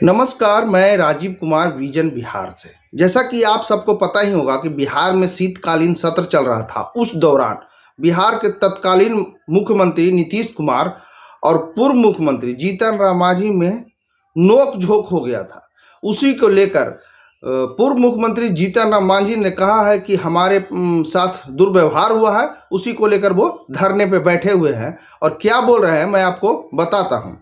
नमस्कार, मैं राजीव कुमार विजन बिहार से। जैसा कि आप सबको पता ही होगा कि बिहार में शीतकालीन सत्र चल रहा था। उस दौरान बिहार के तत्कालीन मुख्यमंत्री नीतीश कुमार और पूर्व मुख्यमंत्री जीतन राम मांझी में नोक-झोंक हो गया था। उसी को लेकर पूर्व मुख्यमंत्री जीतन राम मांझी ने कहा है कि हमारे साथ दुर्व्यवहार हुआ है। उसी को लेकर वो धरने पे बैठे हुए हैं और क्या बोल रहे हैं मैं आपको बताता हूँ।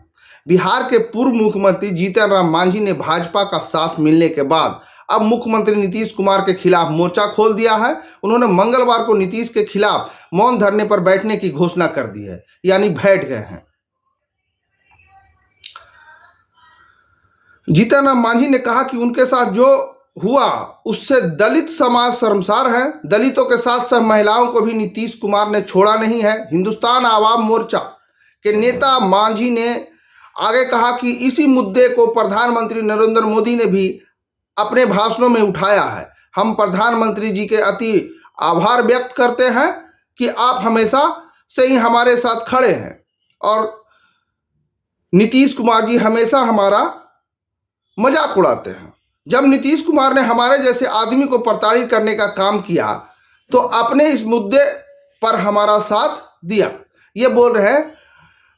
बिहार के पूर्व मुख्यमंत्री जीतन राम मांझी ने भाजपा का साथ मिलने के बाद अब मुख्यमंत्री नीतीश कुमार के खिलाफ मोर्चा खोल दिया है। उन्होंने मंगलवार को नीतीश के खिलाफ मौन धरने पर बैठने की घोषणा कर दी है, यानी बैठ गए हैं। जीतन राम मांझी ने कहा कि उनके साथ जो हुआ उससे दलित समाज शर्मसार है। दलितों के साथ साथ महिलाओं को भी नीतीश कुमार ने छोड़ा नहीं है। हिंदुस्तान आवाम मोर्चा के नेता मांझी ने आगे कहा कि इसी मुद्दे को प्रधानमंत्री नरेंद्र मोदी ने भी अपने भाषणों में उठाया है। हम प्रधानमंत्री जी के अति आभार व्यक्त करते हैं कि आप हमेशा से ही हमारे साथ खड़े हैं और नीतीश कुमार जी हमेशा हमारा मजाक उड़ाते हैं। जब नीतीश कुमार ने हमारे जैसे आदमी को प्रताड़ित करने का काम किया तो अपने इस मुद्दे पर हमारा साथ दिया। ये बोल रहे हैं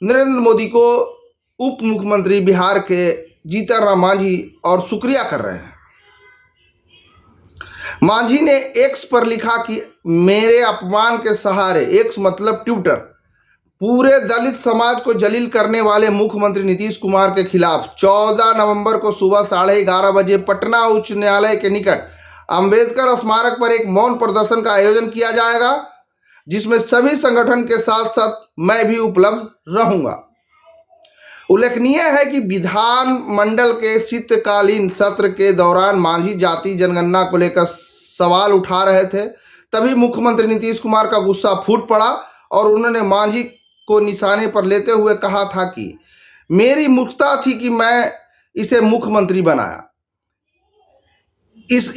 नरेंद्र मोदी को उप मुख्यमंत्री बिहार के जीतन राम मांझी और शुक्रिया कर रहे हैं। मांझी ने एक्स पर लिखा कि मेरे अपमान के सहारे, एक्स मतलब ट्विटर, पूरे दलित समाज को जलील करने वाले मुख्यमंत्री नीतीश कुमार के खिलाफ 14 नवंबर को सुबह 11:30 बजे पटना उच्च न्यायालय के निकट अंबेडकर स्मारक पर एक मौन प्रदर्शन का आयोजन किया जाएगा, जिसमें सभी संगठन के साथ साथ मैं भी उपलब्ध रहूंगा। उल्लेखनीय है कि विधान मंडल के शीतकालीन सत्र के दौरान मांझी जाति जनगणना को लेकर सवाल उठा रहे थे। तभी मुख्यमंत्री नीतीश कुमार का गुस्सा फूट पड़ा और उन्होंने मांझी को निशाने पर लेते हुए कहा था कि मेरी मूर्खता थी कि मैं इसे मुख्यमंत्री बनाया।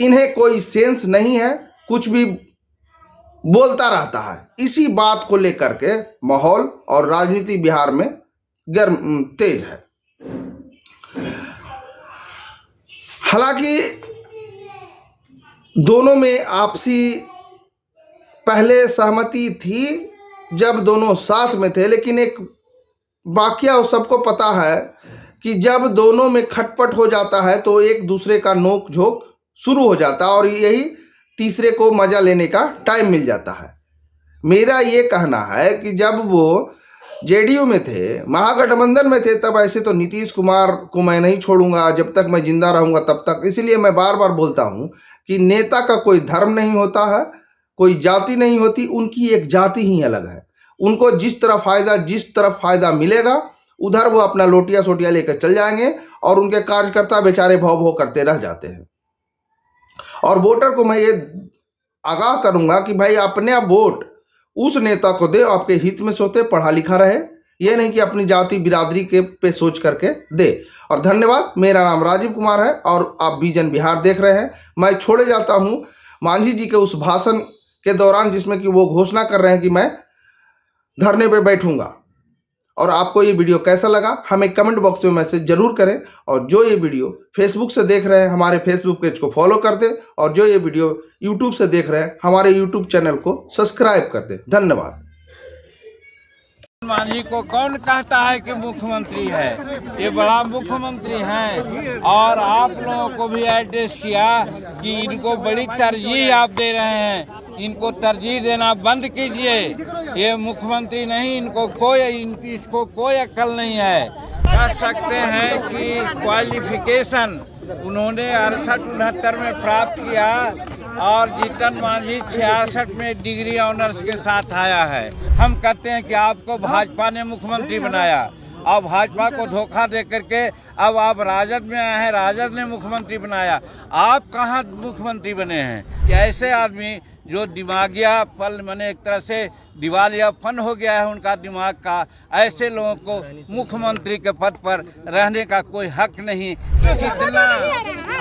इन्हें कोई सेंस नहीं है, कुछ भी बोलता रहता है। इसी बात को लेकर के माहौल और राजनीति बिहार में गर्म तेज है। हालांकि दोनों में आपसी पहले सहमति थी जब दोनों साथ में थे, लेकिन एक वाकया सबको पता है कि जब दोनों में खटपट हो जाता है तो एक दूसरे का नोक झोंक शुरू हो जाता है और यही तीसरे को मजा लेने का टाइम मिल जाता है। मेरा ये कहना है कि जब वो जेडीयू में थे, महागठबंधन में थे, तब ऐसे तो नीतीश कुमार को मैं नहीं छोड़ूंगा जब तक मैं जिंदा रहूंगा तब तक। इसलिए मैं बार बार बोलता हूं कि नेता का कोई धर्म नहीं होता है, कोई जाति नहीं होती, उनकी एक जाति ही अलग है। उनको जिस तरफ फायदा मिलेगा उधर वो अपना लोटिया सोटिया लेकर चल जाएंगे और उनके कार्यकर्ता बेचारे भौ भौ करते रह जाते हैं। और वोटर को मैं ये आगाह करूंगा कि भाई अपने वोट उस नेता को दे आपके हित में सोते, पढ़ा लिखा रहे, ये नहीं कि अपनी जाति बिरादरी के पे सोच करके दे। और धन्यवाद। मेरा नाम राजीव कुमार है और आप विजन बिहार देख रहे हैं। मैं छोड़े जाता हूं मांझी जी के उस भाषण के दौरान जिसमें कि वो घोषणा कर रहे हैं कि मैं धरने पे बैठूंगा। और आपको ये वीडियो कैसा लगा हमें कमेंट बॉक्स में मैसेज जरूर करें। और जो ये वीडियो फेसबुक से देख रहे हैं हमारे फेसबुक पेज को फॉलो कर दें और जो ये वीडियो यूट्यूब से देख रहे हैं हमारे यूट्यूब चैनल को सब्सक्राइब कर दें। धन्यवाद। मांझी को कौन कहता है कि मुख्यमंत्री है? ये बड़ा मुख्यमंत्री हैं और आप लोगों को भी एड्रेस किया कि इनको बड़ी तरजीह आप दे रहे हैं। इनको तरजीह देना बंद कीजिए। ये मुख्यमंत्री नहीं, इसको कोई अक्ल नहीं है। कह सकते हैं कि क्वालिफिकेशन उन्होंने 68-69 में प्राप्त किया और जीतन मांझी 66 में डिग्री ऑनर्स के साथ आया है। हम कहते हैं कि आपको भाजपा ने मुख्यमंत्री बनाया और भाजपा को धोखा दे करके अब आप राजद में आए हैं, राजद ने मुख्यमंत्री बनाया। आप कहाँ मुख्यमंत्री बने हैं? कि ऐसे आदमी जो दिमागिया पल माने एक तरह से दिवालियापन हो गया है उनका दिमाग का, ऐसे लोगों को मुख्यमंत्री के पद पर रहने का कोई हक नहीं। कितना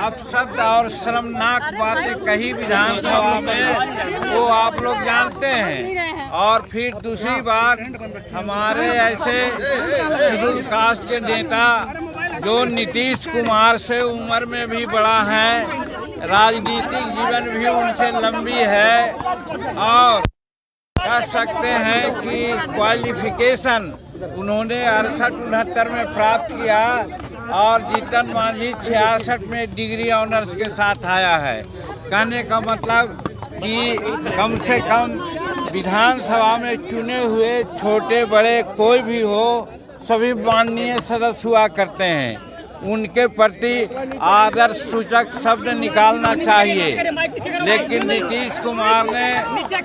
अपशब्द और शर्मनाक बातें कही विधानसभा में वो आप लोग जानते हैं। और फिर दूसरी बात, हमारे ऐसे शेड्यूल कास्ट के नेता जो नीतीश कुमार से उम्र में भी बड़ा है, राजनीतिक जीवन भी उनसे लंबी है और कह सकते हैं कि क्वालिफिकेशन उन्होंने 68-69 में प्राप्त किया और जीतन मांझी 66 में डिग्री ऑनर्स के साथ आया है। कहने का मतलब कि कम से कम विधानसभा में चुने हुए छोटे बड़े कोई भी हो, सभी माननीय सदस्य हुआ करते हैं। उनके प्रति आदर सूचक शब्द निकालना चाहिए, लेकिन नीतीश कुमार ने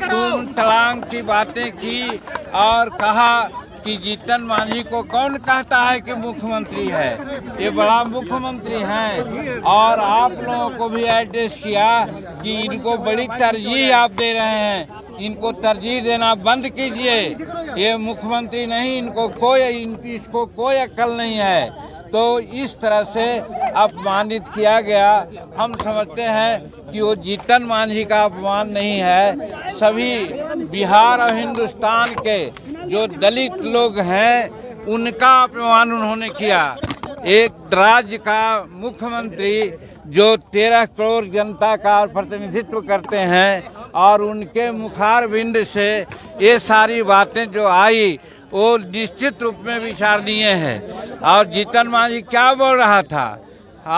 तुम तलांग की बातें की और कहा कि जीतन मांझी को कौन कहता है कि मुख्यमंत्री है, ये बड़ा मुख्यमंत्री हैं। और आप लोगों को भी एड्रेस किया कि इनको बड़ी तरजीह आप दे रहे हैं, इनको तरजीह देना बंद कीजिए, ये मुख्यमंत्री नहीं, इसको कोई अक्ल नहीं है। तो इस तरह से अपमानित किया गया। हम समझते हैं कि वो जीतन मांझी का अपमान नहीं है, सभी बिहार और हिंदुस्तान के जो दलित लोग हैं उनका अपमान उन्होंने किया। एक राज्य का मुख्यमंत्री जो 13 करोड़ जनता का प्रतिनिधित्व करते हैं और उनके मुखारबिंद से ये सारी बातें जो आई वो निश्चित रूप में विचारणीय है। और जीतन मांझी क्या बोल रहा था,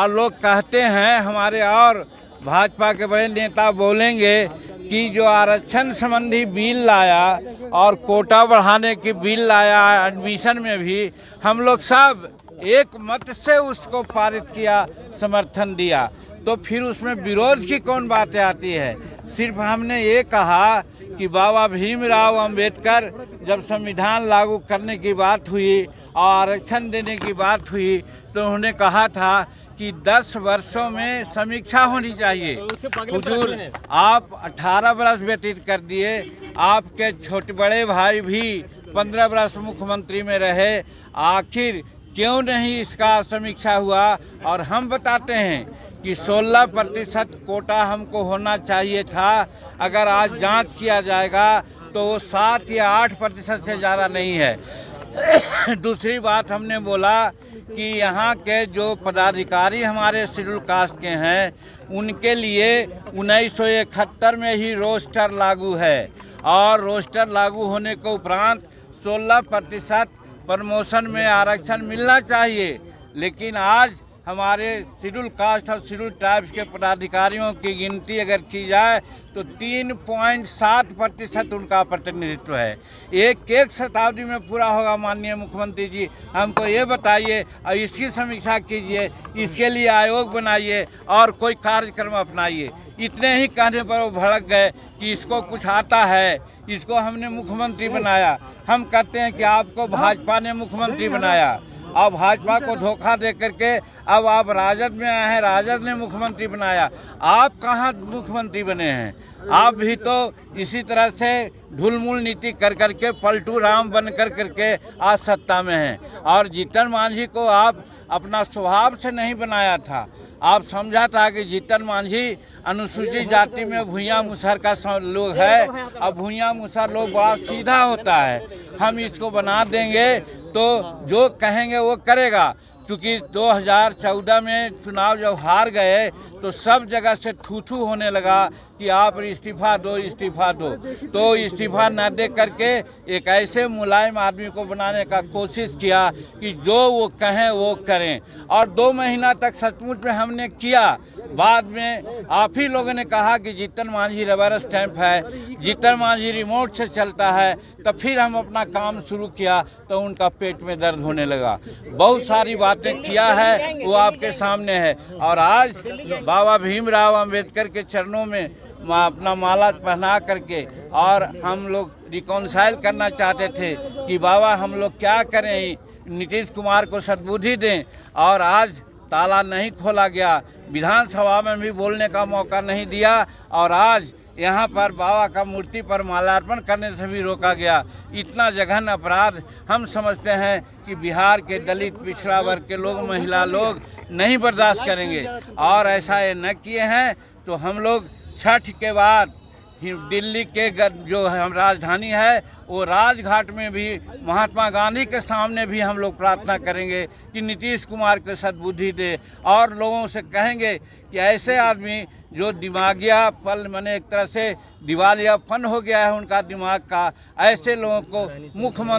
लोग कहते हैं हमारे और भाजपा के बड़े नेता बोलेंगे कि जो आरक्षण संबंधी बिल लाया और कोटा बढ़ाने की बिल लाया, एडमिशन में भी हम लोग सब एक मत से उसको पारित किया, समर्थन दिया, तो फिर उसमें विरोध की कौन बातें आती है। सिर्फ हमने ये कहा कि बाबा भीमराव अंबेडकर जब संविधान लागू करने की बात हुई और आरक्षण देने की बात हुई तो उन्होंने कहा था कि 10 वर्षों में समीक्षा होनी चाहिए। हुजूर आप 18 वर्ष व्यतीत कर दिए, आपके छोटे बड़े भाई भी 15 वर्ष मुख्यमंत्री में रहे, आखिर क्यों नहीं इसका समीक्षा हुआ। और हम बताते हैं कि 16% कोटा हमको होना चाहिए था, अगर आज जांच किया जाएगा तो वो 7 या 8% से ज़्यादा नहीं है। दूसरी बात हमने बोला कि यहाँ के जो पदाधिकारी हमारे शेड्यूल कास्ट के हैं उनके लिए 1971 में ही रोस्टर लागू है और रोस्टर लागू होने के उपरांत 16% प्रमोशन में आरक्षण मिलना चाहिए। लेकिन आज हमारे शेड्यूल कास्ट और शेड्यूल ट्राइब्स के पदाधिकारियों की गिनती अगर की जाए तो 3.7% उनका प्रतिनिधित्व है। एक शताब्दी में पूरा होगा। माननीय मुख्यमंत्री जी हमको ये बताइए और इसकी समीक्षा कीजिए, इसके लिए आयोग बनाइए और कोई कार्यक्रम अपनाइए। इतने ही कहने पर वो भड़क गए कि इसको कुछ आता है, इसको हमने मुख्यमंत्री बनाया। हम कहते हैं कि आपको भाजपा ने मुख्यमंत्री बनाया और भाजपा को धोखा दे करके अब आप राजद में आए हैं, राजद ने मुख्यमंत्री बनाया। आप कहाँ मुख्यमंत्री बने हैं? आप भी तो इसी तरह से ढुलमुल नीति कर करके पलटू राम बन करके आज सत्ता में हैं। और जीतन मांझी को आप अपना स्वभाव से नहीं बनाया था, आप समझा था कि जीतन मांझी अनुसूचित जाति में भूया मुसहर का लोग है और भूया मुसहर लोग बहुत सीधा होता है, हम इसको बना देंगे तो जो कहेंगे वो करेगा। क्योंकि 2014 में चुनाव जब हार गए तो सब जगह से थू होने लगा कि आप इस्तीफा दो। तो इस्तीफा न दे करके एक ऐसे मुलायम आदमी को बनाने का कोशिश किया कि जो वो कहें वो करें। और 2 महीना तक सचमुच में हमने किया। बाद में आप ही लोगों ने कहा कि जीतन मांझी रबर स्टैंप है, जीतन मांझी रिमोट से चलता है, तब फिर हम अपना काम शुरू किया तो उनका पेट में दर्द होने लगा। बहुत सारी बातें किया है वो आपके सामने है। और आज बाबा भीमराव अंबेडकर के चरणों में अपना माला पहना करके और हम लोग रिकॉन्साइल करना चाहते थे कि बाबा हम लोग क्या करें, नीतीश कुमार को सद्बुद्धि दें। और आज ताला नहीं खोला गया, विधानसभा में भी बोलने का मौका नहीं दिया और आज यहाँ पर बाबा का मूर्ति पर माल्यार्पण करने से भी रोका गया। इतना जघन अपराध हम समझते हैं कि बिहार के दलित पिछड़ा वर्ग के लोग, महिला लोग नहीं बर्दाश्त करेंगे। और ऐसा ये न किए हैं तो हम लोग छठ के बाद दिल्ली के जो हम राजधानी है वो राजघाट में भी महात्मा गांधी के सामने भी हम लोग प्रार्थना करेंगे कि नीतीश कुमार को सद्बुद्धि दे, और लोगों से कहेंगे कि ऐसे आदमी जो दिमागिया पल माने एक तरह से दिवालियापन हो गया है उनका दिमाग का, ऐसे लोगों को मुख्यमंत्री